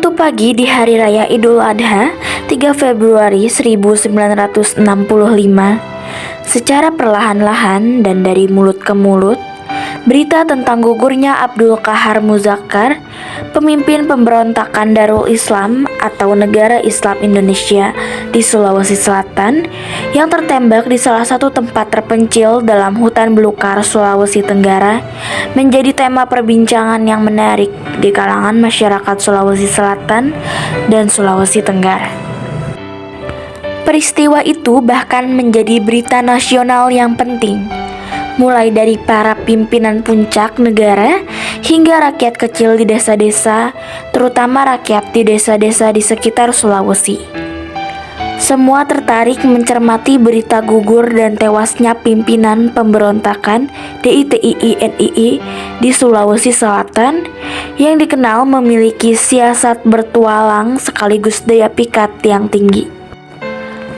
Suatu pagi di hari raya Idul Adha, 3 Februari 1965, secara perlahan-lahan dan dari mulut ke mulut, berita tentang gugurnya Abdul Qahar Muzakkar, pemimpin pemberontakan Darul Islam atau Negara Islam Indonesia di Sulawesi Selatan, yang tertembak di salah satu tempat terpencil dalam hutan belukar Sulawesi Tenggara, menjadi tema perbincangan yang menarik di kalangan masyarakat Sulawesi Selatan dan Sulawesi Tenggara. Peristiwa itu bahkan menjadi berita nasional yang penting, mulai dari para pimpinan puncak negara hingga rakyat kecil di desa-desa, terutama rakyat di desa-desa di sekitar Sulawesi. Semua tertarik mencermati berita gugur dan tewasnya pimpinan pemberontakan DITII-NII di Sulawesi Selatan yang dikenal memiliki siasat bertualang sekaligus daya pikat yang tinggi.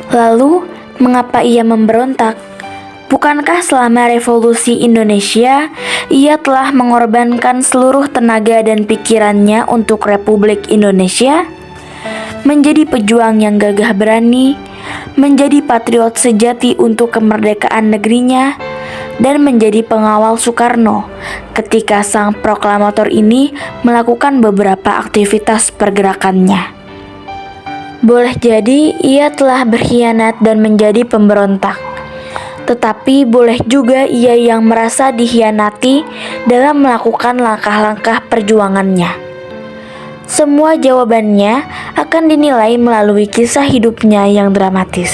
Lalu, mengapa ia memberontak? Bukankah selama revolusi Indonesia, ia telah mengorbankan seluruh tenaga dan pikirannya untuk Republik Indonesia? Menjadi pejuang yang gagah berani, menjadi patriot sejati untuk kemerdekaan negerinya, dan menjadi pengawal Soekarno ketika sang proklamator ini melakukan beberapa aktivitas pergerakannya. Boleh jadi ia telah berkhianat dan menjadi pemberontak, tetapi boleh juga ia yang merasa dikhianati dalam melakukan langkah-langkah perjuangannya. Semua jawabannya akan dinilai melalui kisah hidupnya yang dramatis.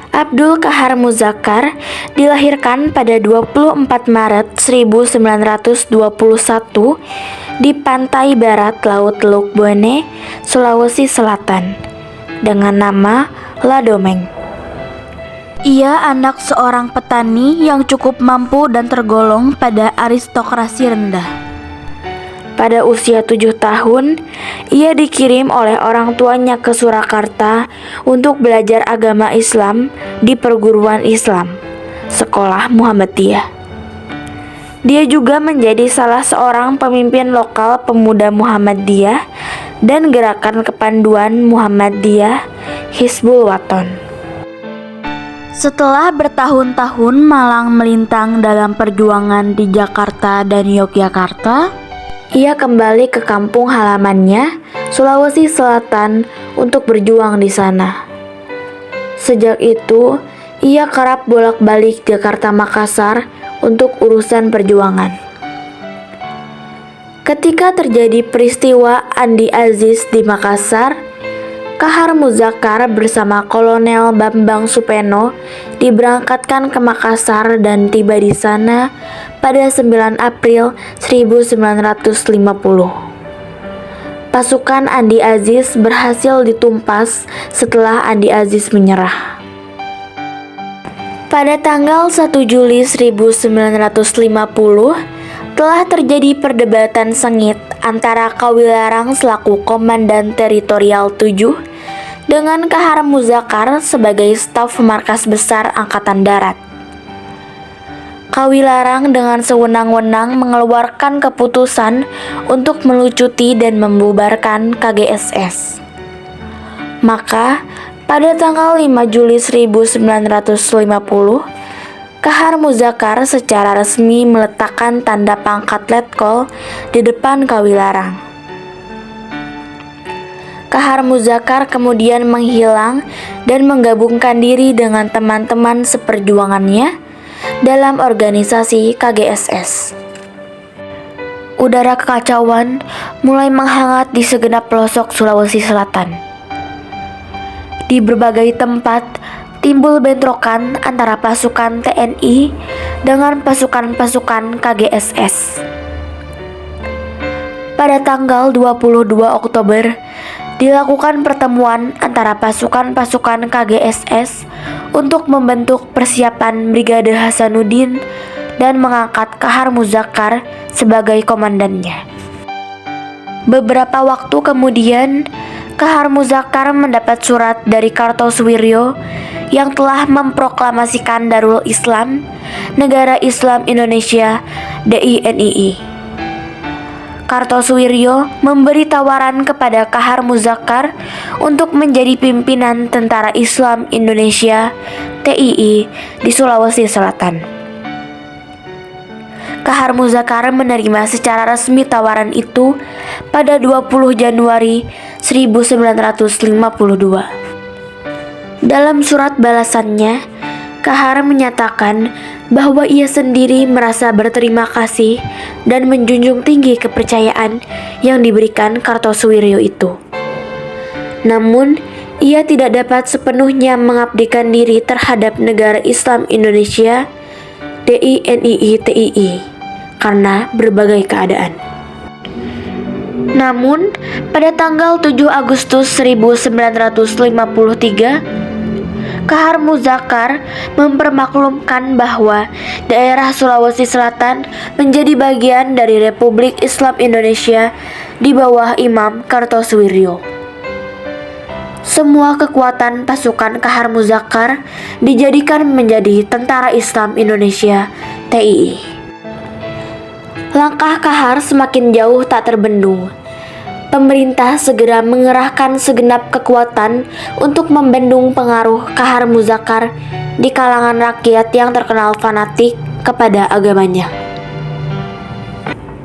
Abdul Qahar Muzakkar dilahirkan pada 24 Maret 1921 di pantai barat Laut Teluk Bone, Sulawesi Selatan, dengan nama Ladomeng. Ia anak seorang petani yang cukup mampu dan tergolong pada aristokrasi rendah. Pada usia 7 tahun, ia dikirim oleh orang tuanya ke Surakarta untuk belajar agama Islam di perguruan Islam, Sekolah Muhammadiyah. Dia juga menjadi salah seorang pemimpin lokal pemuda Muhammadiyah dan gerakan kepanduan Muhammadiyah Hizbul Wathan. Setelah bertahun-tahun malang melintang dalam perjuangan di Jakarta dan Yogyakarta, ia kembali ke kampung halamannya, Sulawesi Selatan, untuk berjuang di sana. Sejak itu, ia kerap bolak-balik Jakarta Makassar untuk urusan perjuangan. Ketika terjadi peristiwa Andi Aziz di Makassar, Qahar Muzakkar bersama Kolonel Bambang Supeno diberangkatkan ke Makassar dan tiba di sana pada 9 April 1950. Pasukan Andi Aziz berhasil ditumpas setelah Andi Aziz menyerah. Pada tanggal 1 Juli 1950, telah terjadi perdebatan sengit antara Kawilarang selaku Komandan Teritorial 7 dengan Qahar Muzakkar sebagai staf Markas Besar Angkatan Darat. Kawilarang dengan sewenang-wenang mengeluarkan keputusan untuk melucuti dan membubarkan KGSS. Maka, pada tanggal 5 Juli 1950, Qahar Muzakkar secara resmi meletakkan tanda pangkat letkol di depan Kawilarang. Qahar Muzakkar kemudian menghilang dan menggabungkan diri dengan teman-teman seperjuangannya dalam organisasi KGSS. Udara kekacauan mulai menghangat di segenap pelosok Sulawesi Selatan. Di berbagai tempat timbul bentrokan antara pasukan TNI dengan pasukan-pasukan KGSS. Pada tanggal 22 Oktober, dilakukan pertemuan antara pasukan-pasukan KGSS untuk membentuk persiapan Brigade Hasanuddin dan mengangkat Qahar Muzakkar sebagai komandannya. Beberapa waktu kemudian, Qahar Muzakkar mendapat surat dari Kartosoewirjo yang telah memproklamasikan Darul Islam, Negara Islam Indonesia DINII. Kartosuwiryo memberi tawaran kepada Kahar Muzakar untuk menjadi pimpinan Tentara Islam Indonesia (TII) di Sulawesi Selatan. Kahar Muzakar menerima secara resmi tawaran itu pada 20 Januari 1952. Dalam surat balasannya, Kahar menyatakan bahwa ia sendiri merasa berterima kasih dan menjunjung tinggi kepercayaan yang diberikan Kartosuwiryo itu. Namun, ia tidak dapat sepenuhnya mengabdikan diri terhadap negara Islam Indonesia (DINII TII) karena berbagai keadaan. Namun, pada tanggal 7 Agustus 1953, Kahar Muzakar mempermaklumkan bahwa daerah Sulawesi Selatan menjadi bagian dari Republik Islam Indonesia di bawah Imam Kartosuwiryo. Semua kekuatan pasukan Kahar Muzakar dijadikan menjadi Tentara Islam Indonesia (TII). Langkah Kahar semakin jauh tak terbendung. Pemerintah segera mengerahkan segenap kekuatan untuk membendung pengaruh Kahar Muzakar di kalangan rakyat yang terkenal fanatik kepada agamanya.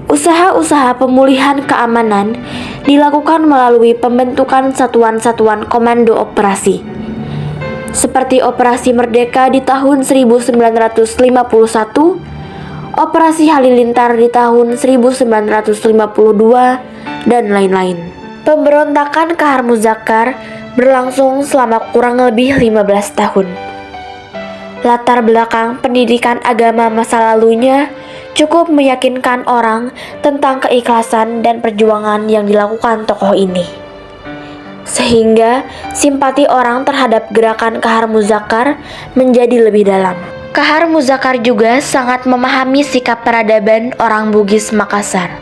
Usaha-usaha pemulihan keamanan dilakukan melalui pembentukan satuan-satuan komando operasi, seperti Operasi Merdeka di tahun 1951, Operasi Halilintar di tahun 1952, dan lain-lain. Pemberontakan Kahar Muzakar berlangsung selama kurang lebih 15 tahun. Latar belakang pendidikan agama masa lalunya cukup meyakinkan orang tentang keikhlasan dan perjuangan yang dilakukan tokoh ini, sehingga simpati orang terhadap gerakan Kahar Muzakar menjadi lebih dalam. Kahar Muzakar juga sangat memahami sikap peradaban orang Bugis Makassar.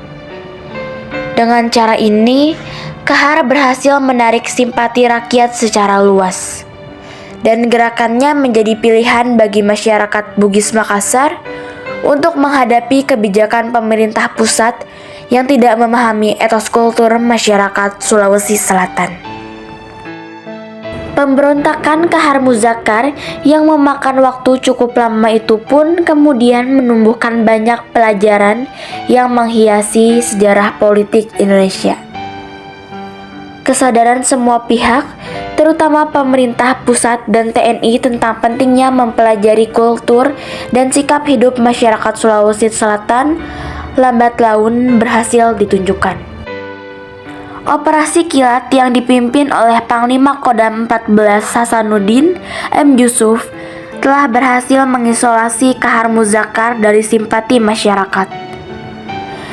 Dengan cara ini, Kahar berhasil menarik simpati rakyat secara luas, dan gerakannya menjadi pilihan bagi masyarakat Bugis Makassar untuk menghadapi kebijakan pemerintah pusat yang tidak memahami etos kultur masyarakat Sulawesi Selatan. Pemberontakan Kahar Muzakar yang memakan waktu cukup lama itu pun kemudian menumbuhkan banyak pelajaran yang menghiasi sejarah politik Indonesia. Kesadaran semua pihak, terutama pemerintah pusat dan TNI tentang pentingnya mempelajari kultur dan sikap hidup masyarakat Sulawesi Selatan, lambat laun berhasil ditunjukkan. Operasi Kilat yang dipimpin oleh Panglima Kodam 14 Hasanuddin M. Yusuf telah berhasil mengisolasi Kahar Muzakar dari simpati masyarakat.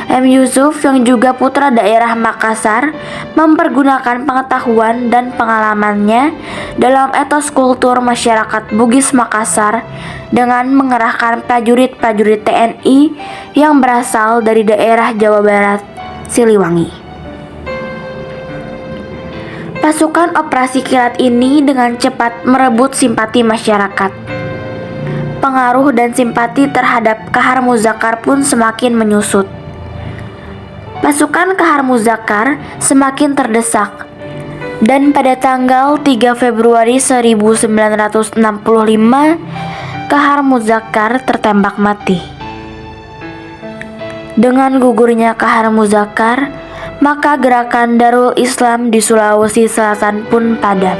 M. Yusuf yang juga putra daerah Makassar mempergunakan pengetahuan dan pengalamannya dalam etos kultur masyarakat Bugis Makassar dengan mengerahkan prajurit-prajurit TNI yang berasal dari daerah Jawa Barat, Siliwangi. Pasukan Operasi Kilat ini dengan cepat merebut simpati masyarakat. Pengaruh dan simpati terhadap Kahar Muzakar pun semakin menyusut. Pasukan Kahar Muzakar semakin terdesak, dan pada tanggal 3 Februari 1965, Kahar Muzakar tertembak mati. Dengan gugurnya Kahar Muzakar, maka gerakan Darul Islam di Sulawesi Selatan pun padam.